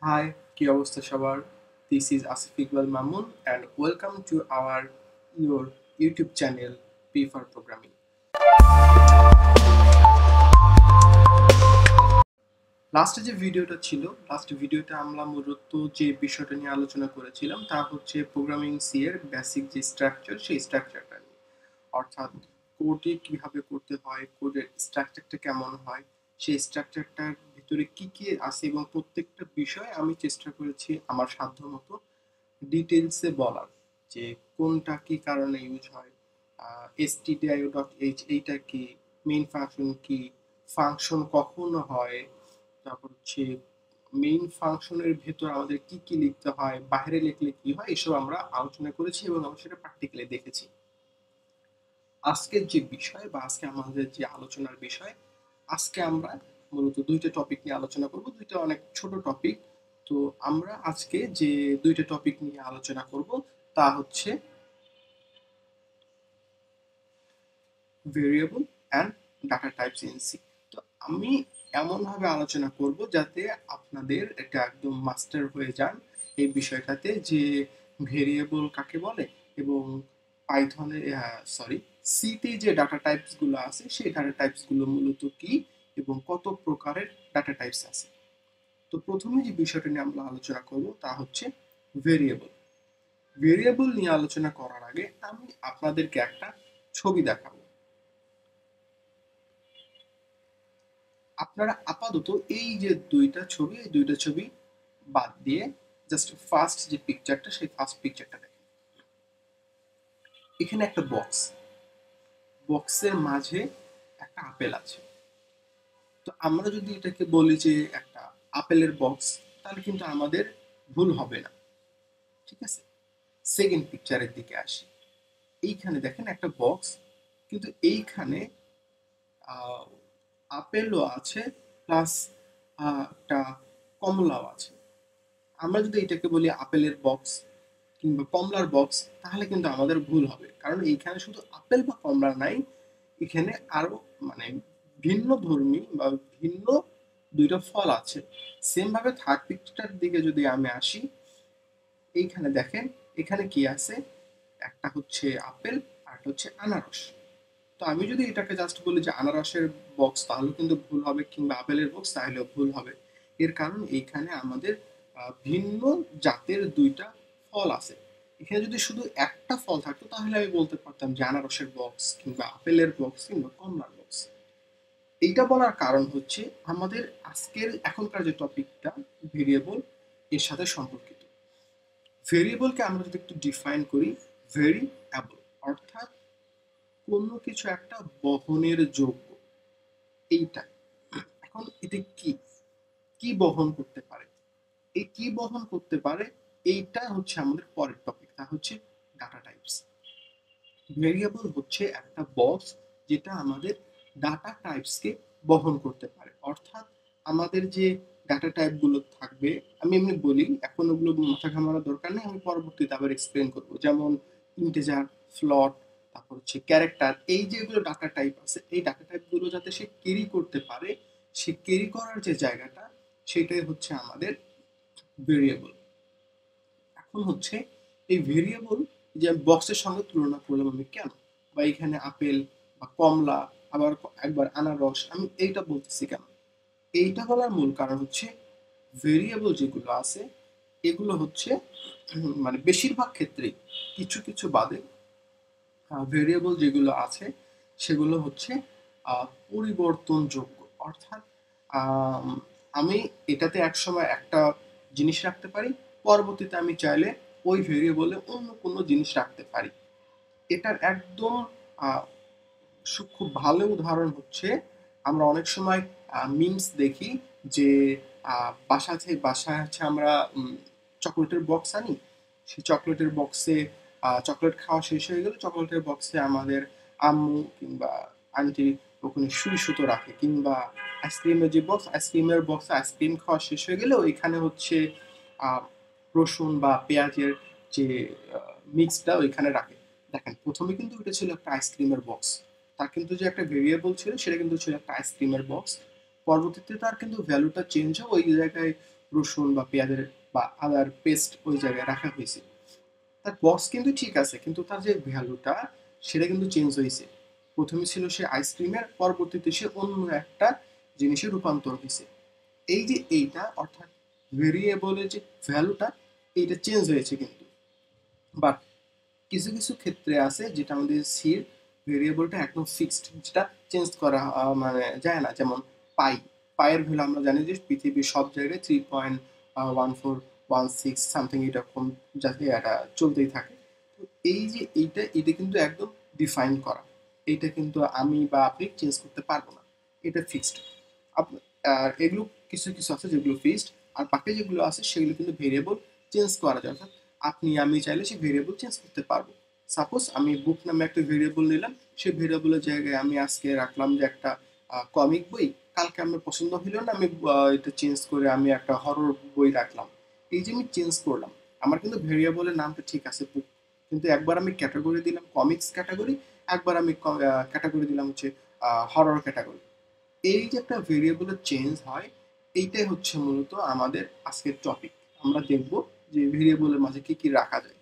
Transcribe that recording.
Hi, কি অবস্থা সবার? This is Asif Iqbal Mamun and welcome to your YouTube channel P for Programming. Last ভিডিওটা আমরা মূলত যে বিষয়টা নিয়ে আলোচনা করেছিলাম তা হচ্ছে প্রোগ্রামিং সি এর বেসিক যে স্ট্রাকচার সেই স্ট্রাকচারটা নিয়ে। অর্থাৎ কোডে কিভাবে করতে হয়, কোডের স্ট্রাকচারটা কেমন হয়, সেই স্ট্রাকচারটার ভিতরে কি কি আছে এবং প্রত্যেকটা বিষয় আমি চেষ্টা করেছি আমার সাধ্যমতো ডিটেলসে বলার, যে কোনটা কি কারণে ইউজ হয়, stdio.h এইটা কি, মেইন ফাংশন কি, ফাংশন কখন হয়, তারপর হচ্ছে মেইন ফাংশনের ভেতর আমাদের কি কি লিখতে হয়, বাইরে লিখলে কি হয়, এসব আমরা আলোচনা করেছি এবং আমরা সেটা প্র্যাকটিক্যালি দেখেছি। আজকের যে বিষয় বা আজকে আমাদের যে আলোচনার বিষয়, আজকে আমরা মূলত দুইটা টপিক নিয়ে আলোচনা করব, দুইটা অনেক ছোট টপিক। তো আমরা আজকে যে দুইটা টপিক নিয়ে আলোচনা করব তা হচ্ছে variable and data types in C. তো আমি এমনভাবে আলোচনা করব যাতে আপনাদের এটা একদম মাস্টার হয়ে যান এই বিষয়টাতে, যে ভেরিয়েবল কাকে বলে এবং পাইথনে সিতে যে ডাটা টাইপসগুলো আছে সেই ডাটা টাইপসগুলো মূলত কি এবং কত প্রকারের ডাটা টাইপস আছে। তো প্রথমে যে বিষয়টা নিয়ে আমরা আলোচনা করব তা হচ্ছে ভেরিয়েবল। ভেরিয়েবল নিয়ে আলোচনা করার আগে আমি আপনাদেরকে একটা ছবি দেখাবো। আপনারা আপাতত এই যে এই দুইটা ছবি বাদ দিয়ে জাস্ট ফার্স্ট যে পিকচারটা সেই ফার্স্ট পিকচারটা দেখেন। এখানে একটা বক্সের মাঝে একটা আপেল আছে। তো আমরা যদি এটাকে বলি যে একটা আপেলের বক্স, তাহলে কিন্তু আমাদের ভুল হবে না, ঠিক আছে? সেকেন্ড পিকচারের দিকে আসি। এইখানে দেখেন একটা বক্স, কিন্তু এইখানে আপেলও আছে প্লাস একটা কমলাও আছে। আমরা যদি এটাকে বলি আপেলের বক্স কিংবা কমলার বক্স, তাহলে কিন্তু আমাদের ভুল হবে, কারণ এইখানে শুধু আপেল বা কমলা নাই, এখানে আরো মানে ভিন্ন ধর্মী বা ভিন্ন দুইটা ফল আছে। সেম ভাবে থার্ড পিকচারটার দিকে যদি আমি আসি, এইখানে দেখেন এখানে কি আছে, একটা হচ্ছে আপেল আর একটা হচ্ছে আনারস। তো আমি যদি এটাকে জাস্ট বলি যে আনারসের বক্স, তাহলে কিন্তু ভুল হবে, কিংবা আপেলের বক্স তাহলেও ভুল হবে। এর কারণ এইখানে আমাদের ভিন্ন জাতের দুইটা ফল আছে। এখানে যদি শুধু একটা ফল থাকতো তাহলে আমি বলতে পারতাম যে আনারসের বক্স কিংবা আপেলের বক্স কিংবা কমলার বক্স। এইটা বলার কারণ হচ্ছে আমাদের আজকের এখনকার যে টপিকটা ভেরিয়েবল এর সাথে সম্পর্কিত। ভেরিয়েবলকে আমরা যদি একটু ডিফাইন করি, ভেরিয়েবল অর্থাৎ কোনো কিছু একটা বহনের যোগ্য, এইটা। এখন এটা কি কি বহন করতে পারে, এই কি বহন করতে পারে, এইটা হচ্ছে আমাদের পরের টপিক, তা হচ্ছে ডাটা টাইপস। ভেরিয়েবল হচ্ছে একটা বক্স যেটা আমাদের ডাটা টাইপসকে বহন করতে পারে। অর্থাৎ আমাদের যে ডাটা টাইপগুলো থাকবে, আমি এমনি বলি, এখন ওগুলো মাথা ঘামানোর দরকার নেই, আমি পরবর্তীতে আবার এক্সপ্লেন করবো। যেমন ইন্টিজার, ফ্লট, তারপর হচ্ছে ক্যারেক্টার, এই যেগুলো ডাটা টাইপ আছে, এই ডাটা টাইপগুলো যাতে সে ক্যারি করতে পারে, সে ক্যারি করার যে জায়গাটা, সেটাই হচ্ছে আমাদের ভেরিয়েবল। এখন হচ্ছে এই ভেরিয়েবল যে বক্সের সঙ্গে তুলনা করলাম আমি কেন, বা এখানে আপেল বা কমলা, আবার একবার আনারস, আমি এইটা বলতেছি কেন, এইটা বলার মূল কারণ হচ্ছে ভেরিয়েবল যেগুলো আছে এগুলো হচ্ছে মানে বেশিরভাগ ক্ষেত্রেই, কিছু কিছু বাদে, ভেরিয়েবল যেগুলো আছে সেগুলো হচ্ছে পরিবর্তনযোগ্য। অর্থাৎ আম, আমি এটাতে একসময় একটা জিনিস রাখতে পারি, পরবর্তীতে আমি চাইলে ওই ভেরিয়েবলে অন্য কোনো জিনিস রাখতে পারি। এটার একদম আহ, খুব ভালো উদাহরণ হচ্ছে, আমরা অনেক সময় মিমস দেখি যে বাসায় হচ্ছে আমরা চকলেটের বক্স আনি, সেই চকলেটের বক্সে চকলেট খাওয়া শেষ হয়ে গেলে চকলেটের বক্সে আমাদের আম্মু কিংবা আন্টি ওখানে সুই সুতো রাখে, কিংবা আইসক্রিমের যে বক্স, আইসক্রিমের বক্সে আইসক্রিম খাওয়া শেষ হয়ে গেলে ওইখানে হচ্ছে আহ, রসুন বা পেঁয়াজের যে মিক্সটা ওইখানে রাখে। দেখেন প্রথমে কিন্তু ওটা ছিল একটা আইসক্রিমের বক্স, তার কিন্তু যে একটা ভেরিয়েবল ছিল সেটা কিন্তু ছিল একটা আইসক্রিমের বক্স। পরবর্তীতে তার কিন্তু ভ্যালুটা চেঞ্জ হয়, ওই জায়গায় রসুন বা পেঁয়াজের বা আদার পেস্ট ওই জায়গায় রাখা হয়েছে। তার বক্স কিন্তু ঠিক আছে, কিন্তু তার যে ভ্যালুটা সেটা কিন্তু চেঞ্জ হয়েছে। প্রথমে ছিল সে আইসক্রিমের, পরবর্তীতে সে অন্য একটা জিনিসে রূপান্তর হয়েছে। এই যে এইটা অর্থাৎ ভেরিয়েবলের যে ভ্যালুটা এইটা চেঞ্জ হয়েছে কিন্তু। বাট কিছু কিছু ক্ষেত্রে আছে যেটা আমাদের সির ভেরিয়েবলটা একদম ফিক্সড, যেটা চেঞ্জ করা মানে যায় না। যেমন পাই, পায়ের ভ্যালু আমরা জানি যে পৃথিবীর সব জায়গায় 3.1416 সামথিং এরকম, যাতে এটা চলতেই থাকে। তো এই যে এইটা কিন্তু একদম ডিফাইন করা, এইটা কিন্তু আমি বা আপনি চেঞ্জ করতে পারবো না, এটা ফিক্সড। আর এগুলো কিছু কিছু আছে যেগুলো ফিক্সড, আর বাকি যেগুলো আছে সেগুলো কিন্তু ভেরিয়েবল চেঞ্জ করা যায়। অর্থাৎ আপনি আমি চাইলে সেই ভেরিয়েবল চেঞ্জ করতে পারবো। সাপোজ আমি বুক নামে একটা ভেরিয়েবল নিলাম, সেই ভেরিয়েবলের জায়গায় আমি আজকে রাখলাম যে একটা কমিক বই, কালকে আমার পছন্দ হইলো না, আমি এটা চেঞ্জ করে আমি একটা হরর বই রাখলাম। এই যে আমি চেঞ্জ করলাম, আমার কিন্তু ভেরিয়েবলের নামটা ঠিক আছে বুক, কিন্তু একবার আমি ক্যাটাগরি দিলাম কমিক্স ক্যাটাগরি, একবার আমি ক্যাটাগরি দিলাম হচ্ছে হরর ক্যাটাগরি। এই যে একটা ভেরিয়েবলের চেঞ্জ হয়, এইটাই হচ্ছে মূলত আমাদের আজকের টপিক। আমরা দেখব যে ভেরিয়েবলের মাঝে কি কি রাখা যায়।